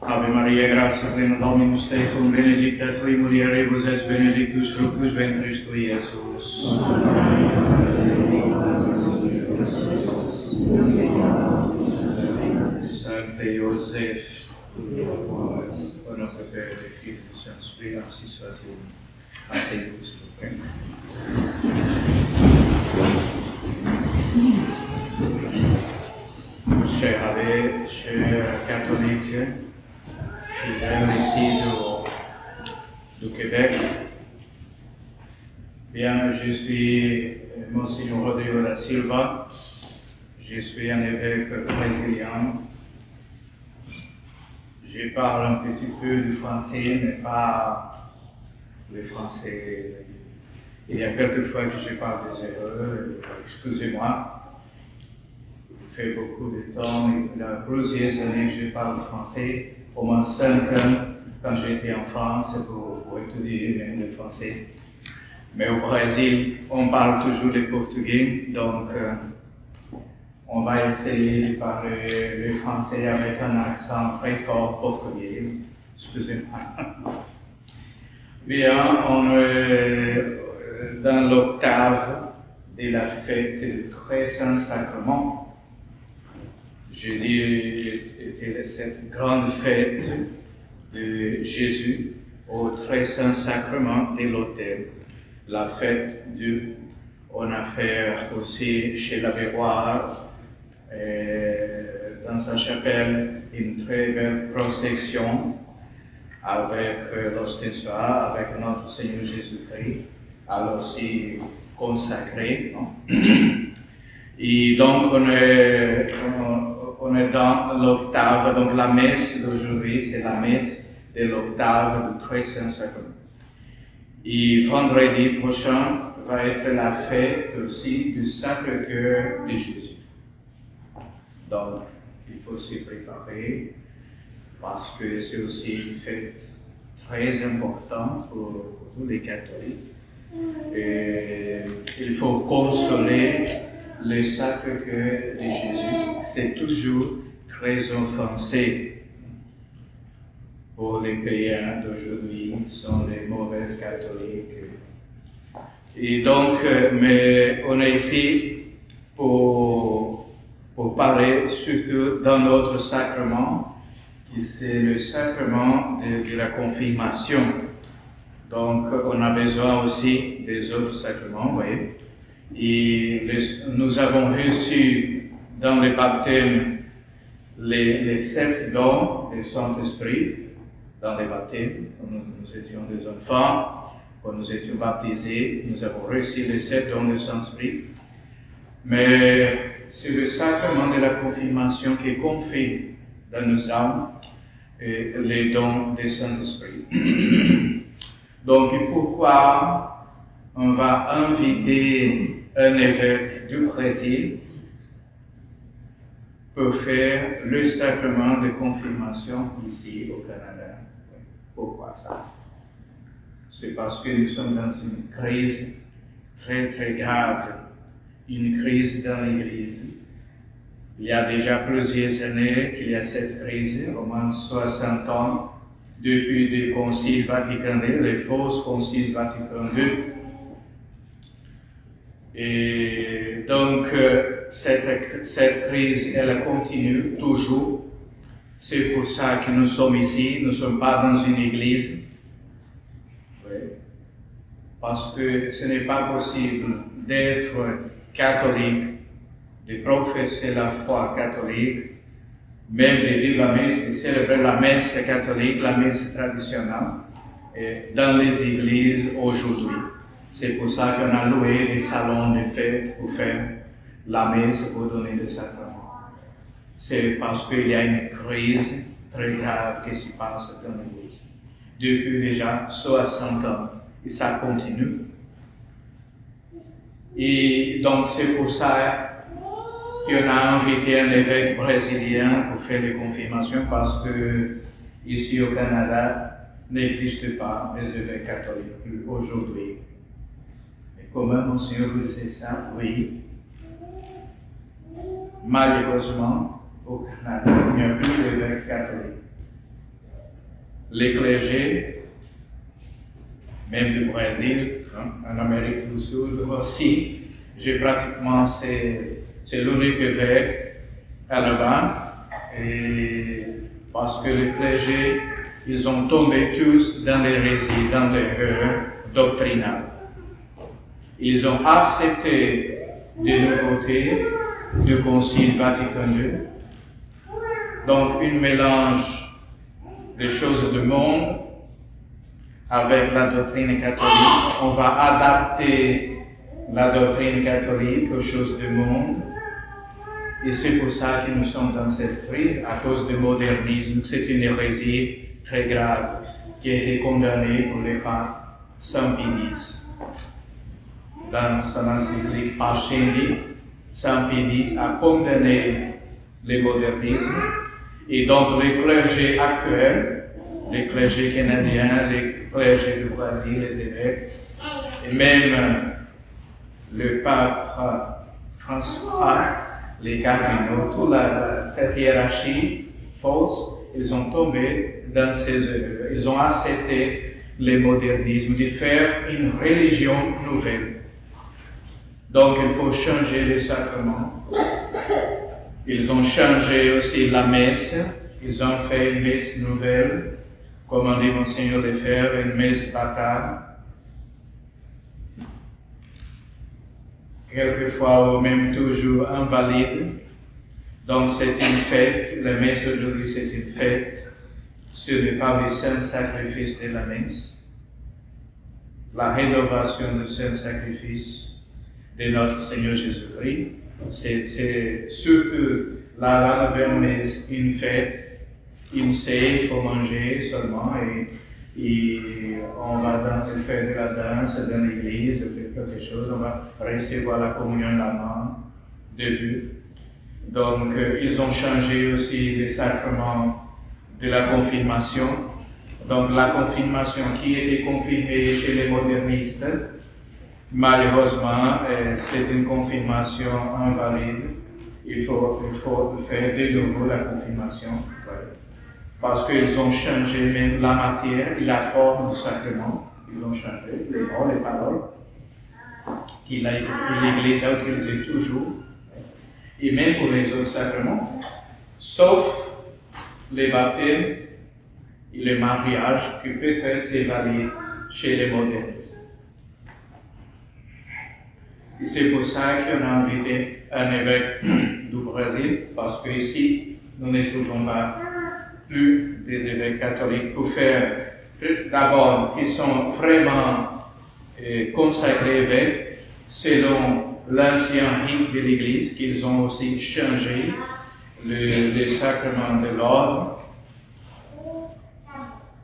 Ave Maria, gratia plena Dominus tecum, benedicta tui mulieribus et benedictus fructus ventris tui, Iesus. Santa Maria, Sancte Joseph, au nom du Père et du Fils et du Saint-Esprit, ainsi soit-il. Asseyez-vous, s'il vous plaît. Chers abbés, chers catholiques, fidèles ici du Québec, bien, je suis Monseigneur Rodrigo da Silva, je suis un évêque brésilien. Je parle un petit peu du français, mais pas le français. Il y a quelques fois que je parle des erreurs, excusez-moi. Il fait beaucoup de temps, il y a plusieurs années que je parle français, au moins 5 ans quand j'étais en France pour étudier le français. Mais au Brésil, on parle toujours le portugais, donc on va essayer de parler le français avec un accent très fort portugais. Excusez-moi. Bien, on est dans l'octave de la fête du Très Saint Sacrement. Je dis, c'était cette grande fête de Jésus au Très Saint Sacrement de l'autel. La fête du, on a fait aussi chez l'Avéroire, dans sa chapelle, une très belle procession avec l'ostensoir, avec notre Seigneur Jésus-Christ, alors aussi consacré. Non? Et donc on est dans l'octave, donc la messe d'aujourd'hui, c'est la messe de l'octave du Très Saint Sacrement. Et vendredi prochain va être la fête aussi du Sacré-Cœur de Jésus. Donc, il faut s'y préparer parce que c'est aussi une fête très importante pour tous les catholiques. Et il faut consoler le Sacré-Cœur de Jésus. C'est toujours très offensé pour les païens d'aujourd'hui, qui sont les mauvais catholiques. Et donc, mais on est ici pour parler surtout d'un autre sacrement, qui c'est le sacrement de la confirmation. Donc, on a besoin aussi des autres sacrements, vous voyez. Et nous avons reçu dans le baptême les 7 dons du Saint-Esprit, dans les baptêmes, quand nous étions des enfants, quand nous étions baptisés, nous avons reçu les 7 dons du Saint-Esprit. Mais c'est le sacrement de la confirmation qui confirme dans nos âmes les dons du Saint-Esprit. Donc, pourquoi on va inviter un évêque du Brésil pour faire le sacrement de confirmation ici au Canada? Pourquoi ça? C'est parce que nous sommes dans une crise très très grave, une crise dans l'Église. Il y a déjà plusieurs années qu'il y a cette crise, au moins 60 ans, depuis le Concile Vatican II, les faux Conciles Vatican II. Et donc, cette crise, elle continue toujours. C'est pour ça que nous sommes ici, nous ne sommes pas dans une église. Oui. Parce que ce n'est pas possible d'être catholique, de professer la foi catholique, même de vivre la messe, de célébrer la messe catholique, la messe traditionnelle, dans les églises aujourd'hui. C'est pour ça qu'on a loué des salons de fête pour faire la messe, pour donner des sacrements. C'est parce qu'il y a une crise très grave qui se passe dans l'Église. Depuis déjà 60 ans, et ça continue. Et donc c'est pour ça qu'on a invité un évêque brésilien pour faire les confirmations, parce que ici au Canada, n'existe pas des évêques catholiques plus aujourd'hui. Et comment, Monseigneur, vous disiez ça? Oui. Malheureusement, au Canada, il n'y a plus d'évêques catholiques. les clergés, même du Brésil, hein, en Amérique du Sud aussi, c'est l'unique évêque là-bas, et parce que les clergés, ils ont tombé tous dans l'hérésie, dans l'erreur doctrinale. Ils ont accepté des nouveautés du Concile Vatican II, donc un mélange des choses du monde avec la doctrine catholique. On va adapter la doctrine catholique aux choses du monde. Et c'est pour ça que nous sommes dans cette crise, à cause du modernisme. C'est une hérésie très grave qui a été condamnée pour les papes Saint Pie X. Dans son encyclique Pascendi, Saint Pie X a condamné le modernisme. Et donc les clergés actuels, les clergés canadiens, les clergés du Brésil, les évêques, et même le pape François, les cardinaux, toute cette hiérarchie fausse, ils ont tombé dans ces erreurs. Ils ont accepté le modernisme, de faire une religion nouvelle. Donc il faut changer les sacrements. Ils ont changé aussi la messe. Ils ont fait une messe nouvelle, comme on dit Monseigneur Lefebvre, une messe bâtarde. Quelquefois ou même toujours invalide. Donc c'est une fête, la messe aujourd'hui c'est une fête sur le pas du saint sacrifice de la messe, la rénovation du saint sacrifice de notre Seigneur Jésus-Christ. C'est surtout la nouvelle messe, une fête, il faut manger seulement et on va faire de la danse dans l'église, quelque chose, on va recevoir la communion de la main, début. Donc, ils ont changé aussi les sacrements de la confirmation. Donc, la confirmation qui était confirmée chez les modernistes, malheureusement, c'est une confirmation invalide. Il faut faire de nouveau la confirmation. Ouais. Parce qu'ils ont changé même la matière et la forme du sacrement. Ils ont changé les mots, les paroles que l'Église a utilisées toujours. Et même pour les autres sacrements, sauf les baptêmes et les mariages qui peut-être c'est valide chez les modernistes. Et c'est pour ça qu'on a invité un évêque du Brésil, parce qu'ici, nous ne trouvons pas plus des évêques catholiques pour faire, d'abord, qui sont vraiment consacrés évêques selon l'ancien rite de l'Église, qu'ils ont aussi changé les sacrements de l'ordre,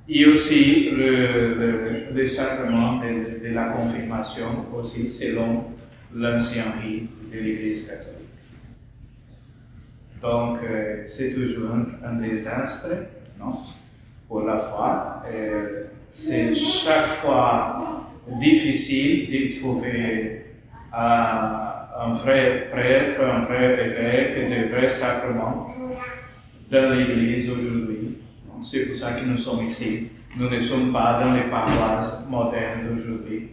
et aussi le sacrement de la confirmation, aussi selon l'ancien rite de l'Église catholique. Donc, c'est toujours un désastre, non, pour la foi. C'est chaque fois difficile de trouver un vrai prêtre, un vrai évêque, de vrais sacrements dans l'Église aujourd'hui. C'est pour ça que nous sommes ici. Nous ne sommes pas dans les paroisses modernes d'aujourd'hui.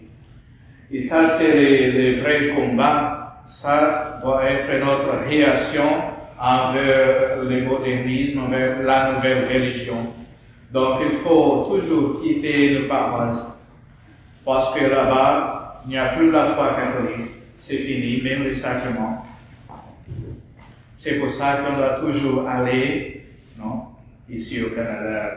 Et ça, c'est le vrai combat. Ça doit être notre réaction envers le modernisme, envers la nouvelle religion. Donc, il faut toujours quitter les paroisses. Parce que là-bas, il n'y a plus la foi catholique. C'est fini, même les sacrements. C'est pour ça qu'on doit toujours aller, non, ici au Canada,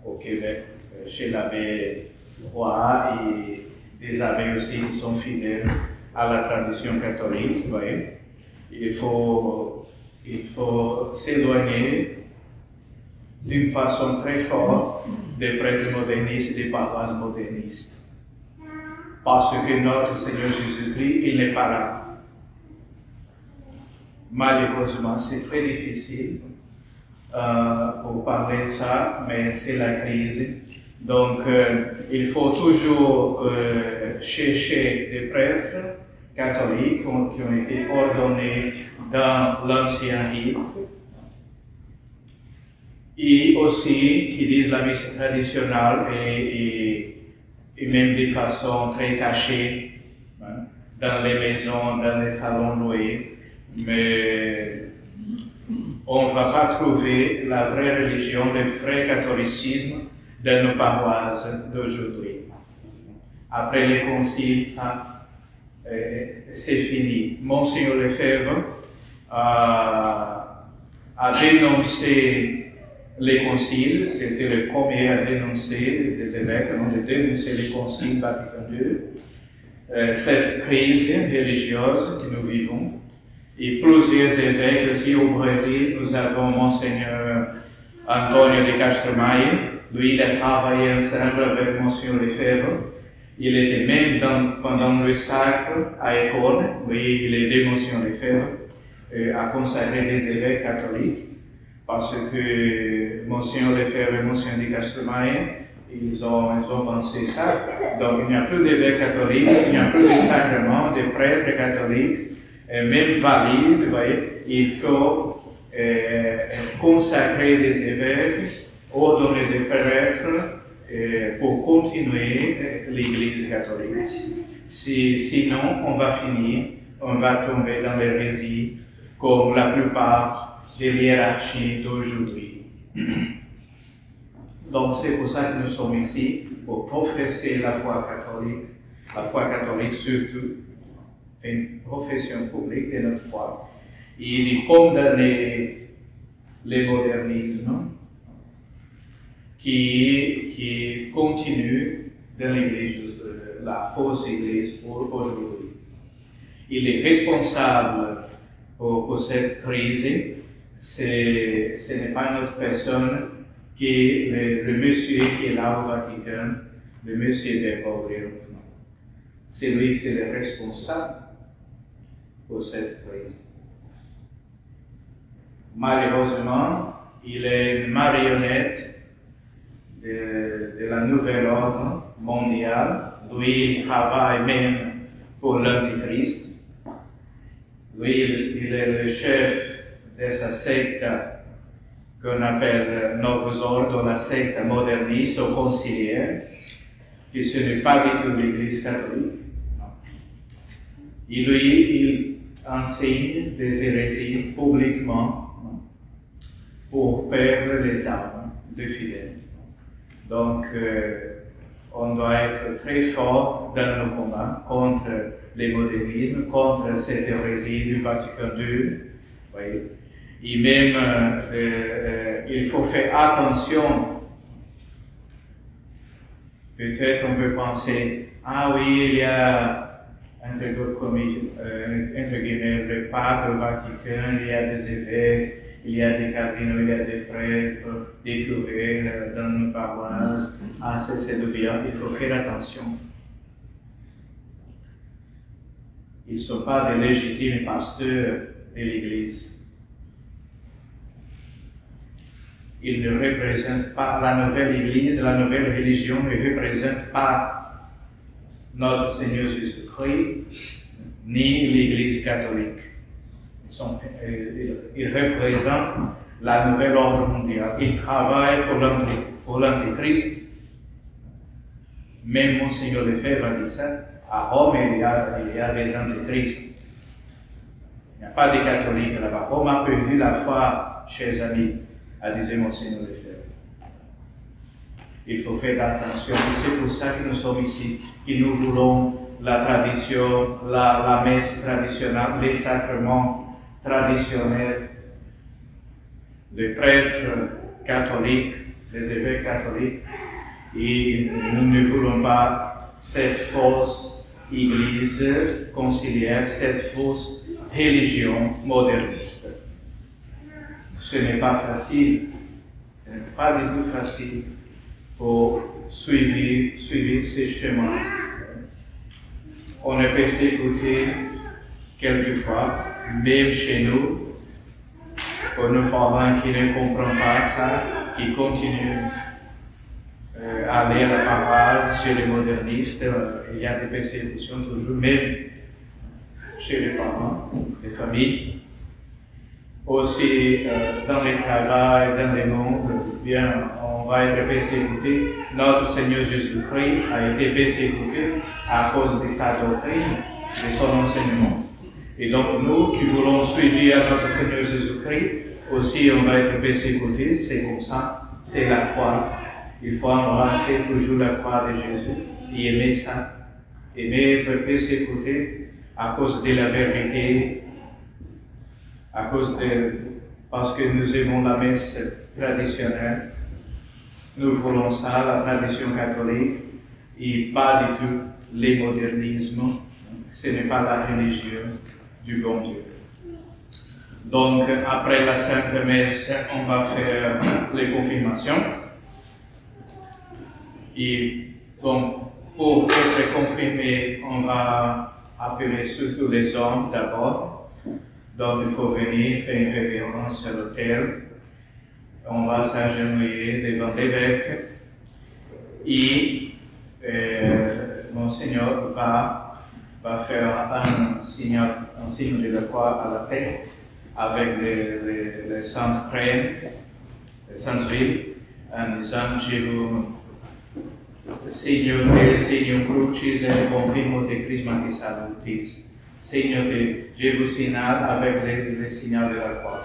au Québec, chez l'abbé Roy et des abbés aussi qui sont fidèles à la tradition catholique. Vous voyez. Il faut s'éloigner d'une façon très forte des prêtres modernistes et des paroisses modernistes. Parce que notre Seigneur Jésus-Christ, il n'est pas là. Malheureusement, c'est très difficile pour parler de ça, mais c'est la crise. Donc, il faut toujours chercher des prêtres catholiques qui ont été ordonnés dans l'ancien rite et aussi qui disent la mise traditionnelle et même de façon très cachée, hein, dans les maisons, dans les salons loués, mais on ne va pas trouver la vraie religion, le vrai catholicisme dans nos paroisses d'aujourd'hui. Après les conciles, ça, c'est fini. Monseigneur Lefebvre a dénoncé les conciles, c'était le premier à dénoncer, des évêques ont dénoncé les conciles Vatican II, cette crise religieuse que nous vivons. Et plusieurs évêques aussi au Brésil, nous avons Monseigneur Antonio de Castromaio, lui il a travaillé ensemble avec Monseigneur Lefebvre. Il était même pendant le sacre à école, lui il est Monseigneur Lefebvre, à consacrer des évêques catholiques, parce que Monseigneur Lefebvre et Monseigneur de Castromaio, ils ont pensé ça. Donc il n'y a plus d'évêques catholiques, il n'y a plus de sacrements, de prêtres catholiques, même valides, vous voyez, il faut consacrer des évêques, ordonner des prêtres, pour continuer l'Église catholique. Sinon, on va finir, on va tomber dans l'hérésie, comme la plupart des hiérarchies d'aujourd'hui. Donc, c'est pour ça que nous sommes ici, pour professer la foi catholique surtout, une profession publique de notre foi, et de condamner le modernisme qui continue dans l'Église, la fausse Église pour aujourd'hui. Il est responsable pour cette crise, ce n'est pas une autre personne que le monsieur qui est là au Vatican, le monsieur Bergoglio. C'est lui qui est le responsable pour cette crise. Malheureusement, il est une marionnette de la nouvelle ordre mondiale. Lui, il travaille même pour l'Antichrist. Lui, il est le chef de sa secte qu'on appelle Novus Ordo, la secte moderniste ou conciliaire, qui ce n'est pas du tout l'Église catholique. Et lui, il enseigne des hérésies publiquement pour perdre les âmes de fidèles. Donc, on doit être très fort dans nos combats contre les modernismes, contre cette hérésie du Vatican II. Oui. Et même, il faut faire attention. Peut-être on peut penser, ah oui, il y a, entre guillemets, le pape, le Vatican, il y a des évêques, il y a des cardinaux, il y a des prêtres, des curés dans nos paroisses. Ah, c'est de bien, il faut faire attention. Ils ne sont pas des légitimes pasteurs de l'Église. Ils ne représentent pas la nouvelle Église, la nouvelle religion ne représente pas notre Seigneur Jésus-Christ, ni l'Église catholique. Ils représentent la nouvelle ordre mondiale. Ils travaillent pour l'Antichrist. Même Monseigneur Lefebvre a dit ça. À Rome, il y a des antichrists. Il n'y a pas de catholiques là-bas. Rome a perdu la foi, chers amis, a dit Monseigneur Lefebvre. Il faut faire attention. C'est pour ça que nous sommes ici, que nous voulons la tradition, la messe traditionnelle, les sacrements traditionnels, les prêtres catholiques, les évêques catholiques, et nous ne voulons pas cette fausse Église conciliaire, cette fausse religion moderniste. Ce n'est pas facile, ce n'est pas du tout facile pour suivre ces chemins. On est persécuté quelquefois, même chez nous, pour nos parents qui ne comprennent pas ça, qui continuent à aller à la paroisse chez les modernistes. Il y a des persécutions toujours, même chez les parents, les familles. Aussi, dans les travails, dans les mondes, bien, on va être persécuté. Notre Seigneur Jésus-Christ a été persécuté à cause de sa doctrine, de son enseignement. Et donc, nous qui voulons suivre notre Seigneur Jésus-Christ, aussi on va être persécuté, c'est comme ça, c'est la croix. Il faut embrasser toujours la croix de Jésus et aimer ça. Aimer être persécuté à cause de la vérité, parce que nous aimons la messe traditionnelle. Nous voulons ça, la tradition catholique, et pas du tout le modernisme. Ce n'est pas la religion du bon Dieu. Donc, après la Sainte Messe, on va faire les confirmations. Et donc, pour être confirmé, on va appeler surtout les hommes d'abord. Donc, il faut venir faire une révérence à l'autel. On va s'agenouiller devant l'évêque. Et Monseigneur va faire un signe de la croix à la tête avec les saintes crèmes, les saintes huiles, en disant je vous Signum crucis et confirmo de Chrismatis salutis. Signe que je vous signale avec les signes de la croix.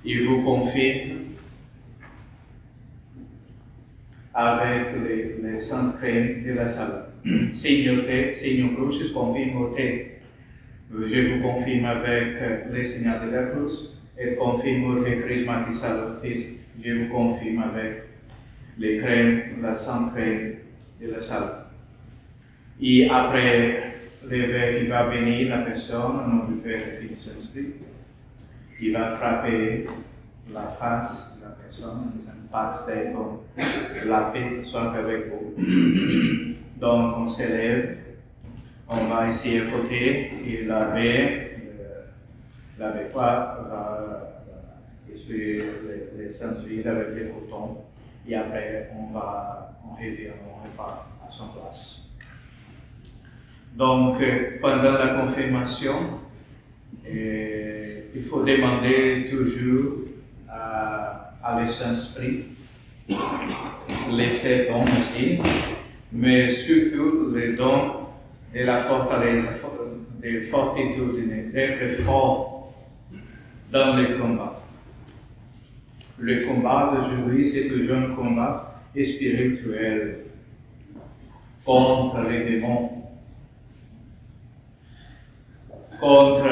Il vous confirme avec les saintes crèmes de la salut. Signum crucis confirmo te. Je vous confirme avec les signes de la cruz et confirmo de Chrismatis salutis. Je vous confirme avec les crèmes, la sainte crème de la salle. Et après, l'évêque il va venir, la personne, au nom du Père et du Fils et du Saint-Esprit, il va frapper la face de la personne en disant pax tecum, la paix soit avec vous. Donc on s'élève, on va ici à côté, et l'abbé va essuyer les saintes huiles avec les cotons. Et après, on revient, on repart à son place. Donc, pendant la confirmation, il faut demander toujours à le Saint-Esprit les 7 dons aussi, mais surtout les dons de la fortaleza, de fortitude, d'être fort dans le combat. Le combat d'aujourd'hui, c'est toujours un combat spirituel contre les démons, contre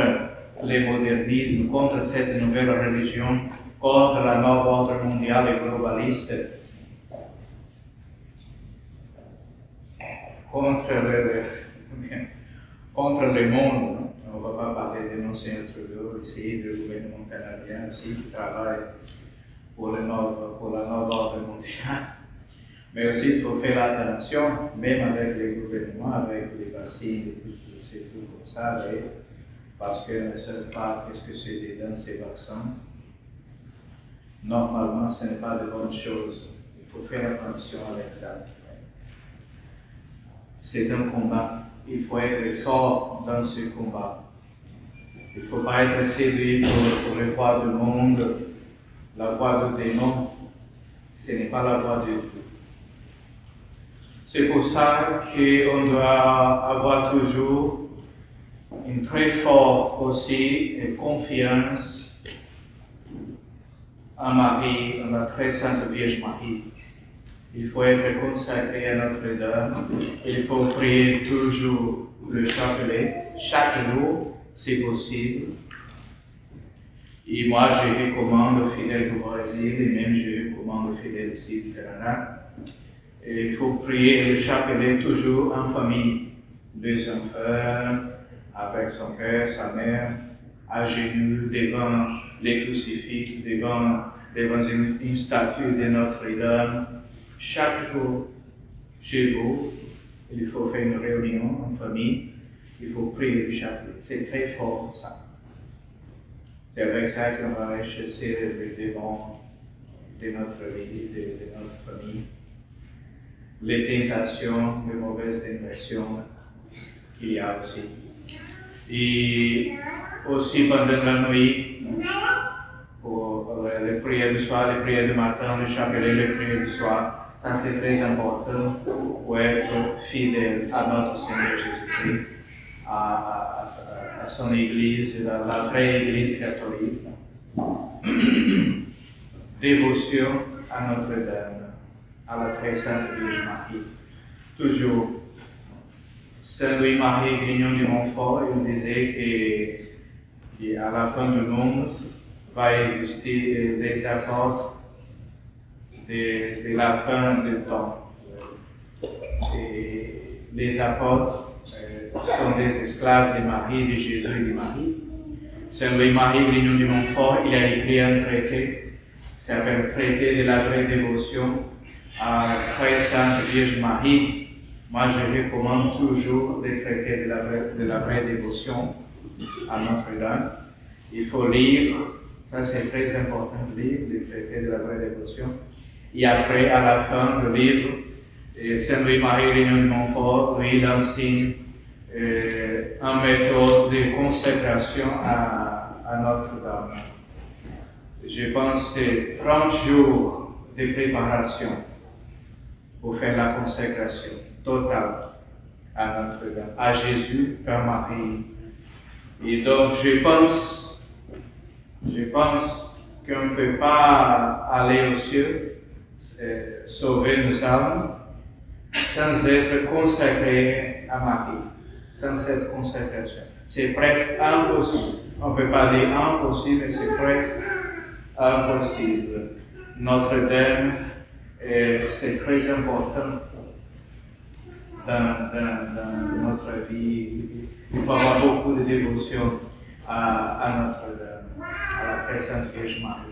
le modernisme, contre cette nouvelle religion, contre la nouvelle ordre mondiale et globaliste, contre le monde. On ne va pas parler de Monseigneur Trudeau ici, du gouvernement canadien ici qui travaille pour la nouvelle ordre mondiale. Mais aussi, il faut faire attention, même avec les gouvernements, avec les vaccins, et tout comme ça, parce qu'ils ne savent pas qu'est-ce que c'est dedans ces vaccins. Normalement, ce n'est pas de bonnes choses. Il faut faire attention avec ça. C'est un combat. Il faut être fort dans ce combat. Il ne faut pas être séduit pour les voies du monde, la voie du démon. Ce n'est pas la voie de Dieu. C'est pour ça qu'on doit avoir toujours une très forte aussi confiance en Marie, en la très sainte Vierge Marie. Il faut être consacré à Notre-Dame. Il faut prier toujours le chapelet, chaque jour, si possible. Et moi, je recommande aux fidèles du Brésil, et même je recommande aux fidèles ici du Canada. Et il faut prier le chapelet toujours en famille. 2 enfants, avec son père, sa mère, à genoux devant les crucifix, devant une statue de Notre-Dame. Chaque jour, chez vous, il faut faire une réunion en famille, il faut prier le chapelet. C'est très fort, ça. C'est avec ça qu'on va chasser les démons de notre vie, de notre famille. Les tentations, les mauvaises tentations qu'il y a aussi. Et aussi pendant la nuit, pour les prières du soir, les prières du matin, le chapelet, les prières du soir, ça c'est très important pour être fidèle à notre Seigneur Jésus-Christ, à son Église, la vraie Église catholique. Dévotion à Notre-Dame, à la très sainte Vierge Marie. Toujours, Saint Louis-Marie Grignon du Montfort, il disait qu'à la fin du monde va exister des apôtres de la fin du temps. Et les apôtres sont des esclaves de Marie, de Jésus et de Marie. Saint Louis-Marie Grignon du Montfort, il a écrit un traité, c'est un traité de la vraie dévotion à la très sainte Vierge Marie. Moi, je recommande toujours les traités de la vraie dévotion à Notre-Dame. Il faut lire, ça c'est très important de lire, les traités de la vraie dévotion. Et après, à la fin du livre, Saint Louis-Marie Grignon de Montfort, lui, il enseigne une méthode de consécration à Notre-Dame. Je pense que c'est 30 jours de préparation pour faire la consécration totale à Notre-Dame, à Jésus, Père Marie. Et donc, je pense qu'on ne peut pas aller aux cieux, sauver nos âmes, sans être consacré à Marie, sans cette consécration. C'est presque impossible. On ne peut pas dire impossible, mais c'est presque impossible. Notre-Dame, c'est très important dans notre vie. Il faut avoir beaucoup de dévotion à Notre-Dame, à la très sainte Vierge Marie.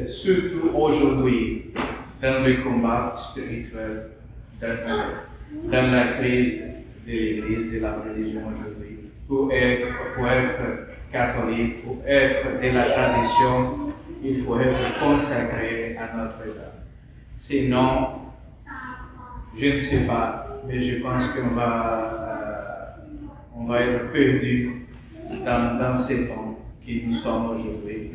Surtout aujourd'hui, dans le combat spirituel, dans la crise de l'Église, de la religion aujourd'hui. Pour être catholique, pour être de la tradition, il faut être consacré à Notre-Dame. Sinon, je ne sais pas, mais je pense qu'on va être perdu dans ces temps qui nous sommes aujourd'hui.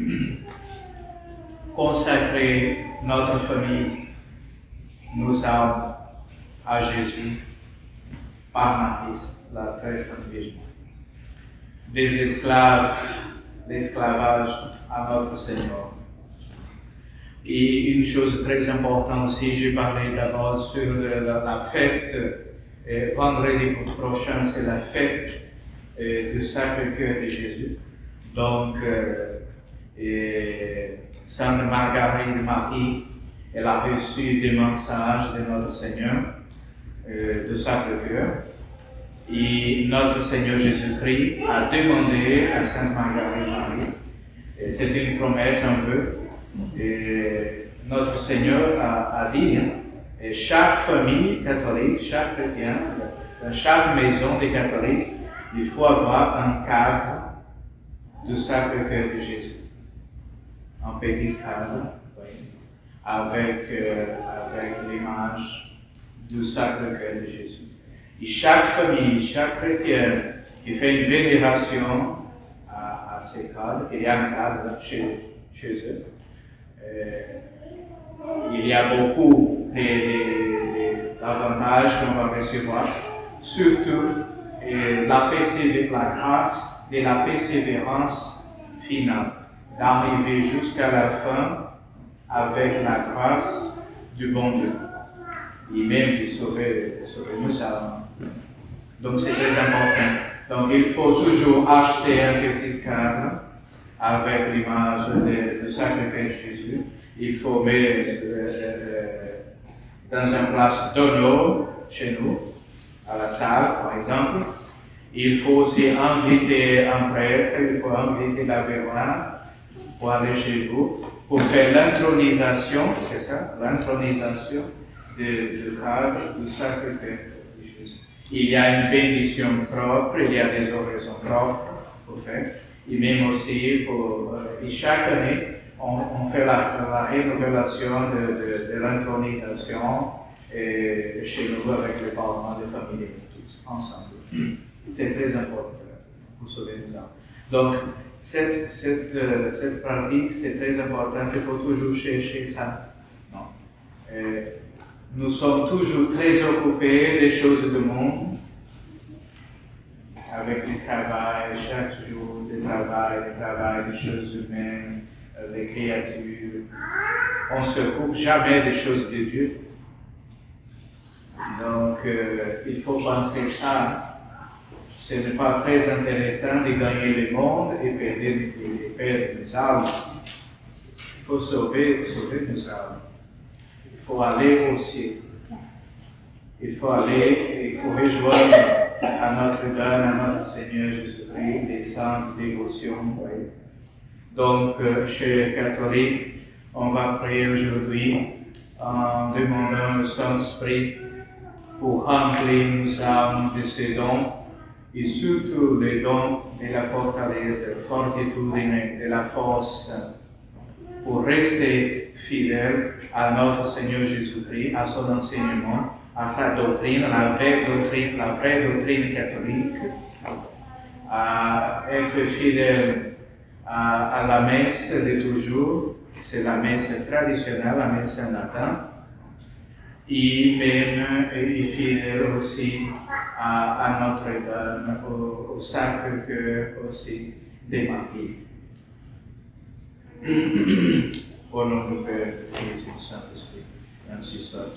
Consacrer notre famille, nos âmes à Jésus par Marie, la très sainte Vierge Marie. Des esclaves, l'esclavage à notre Seigneur. Et une chose très importante aussi, je parlais d'abord sur la fête, vendredi prochain, c'est la fête du Sacré-Cœur de Jésus. Donc, Sainte Marguerite Marie, elle a reçu des messages de notre Seigneur, du Sacré-Cœur. Et notre Seigneur Jésus-Christ a demandé à Sainte Marguerite Marie, c'est une promesse, un vœu, et notre Seigneur a dit, chaque famille catholique, chaque chrétien, dans chaque maison des catholiques, il faut avoir un cadre du Sacré-Cœur de Jésus. Un petit cadre, oui, avec l'image du Sacré-Cœur de Jésus. Et chaque famille, chaque chrétien qui fait une vénération à ces cadres, il y a un cadre chez eux. Il y a beaucoup d'avantages qu'on va recevoir, surtout la grâce de la persévérance finale, d'arriver jusqu'à la fin avec la grâce du bon Dieu, et même de sauver nos âmes. Donc c'est très important. Donc il faut toujours acheter un petit cadre avec l'image du Sacré-Cœur de Jésus. Il faut mettre dans une place d'honneur chez nous, à la salle par exemple. Il faut aussi inviter un prêtre, il faut inviter la Vérone pour aller chez vous, pour faire l'intronisation, c'est ça, l'intronisation du cadre du Sacré-Cœur de Jésus. Il y a une bénédiction propre, il y a des oraisons propres pour faire, et même aussi, et chaque année, on fait la rénovation de l'intronisation chez nous avec les parlements de famille tous ensemble. C'est très important. pour sauver nos âmes. Donc, cette pratique, c'est très important, il faut toujours chercher ça. Non. Nous sommes toujours très occupés des choses du monde, avec le travail, chaque jour, le travail, les choses humaines, les créatures. On ne s'occupe jamais des choses de Dieu. Donc, il faut penser ça. Ce n'est pas très intéressant de gagner le monde et perdre nos âmes. Il faut sauver nos âmes. Il faut aller au ciel. Il faut aller, il faut rejoindre à Notre-Dame, à notre Seigneur Jésus-Christ, des saintes dévotions. Oui. Donc, chers catholiques, on va prier aujourd'hui en demandant le Saint-Esprit pour remplir nos âmes de ses dons et surtout les dons de la fortalesse, de la fortitude, de la force pour rester fidèle à notre Seigneur Jésus-Christ, à son enseignement, à sa doctrine, la vraie doctrine catholique, à être fidèle à la messe de toujours, c'est la messe traditionnelle, la messe en latin, et même fidèle aussi à Notre-Dame, au Sacré-Cœur aussi des martyrs. Au nom du Père et du Saint-Esprit, ainsi soit.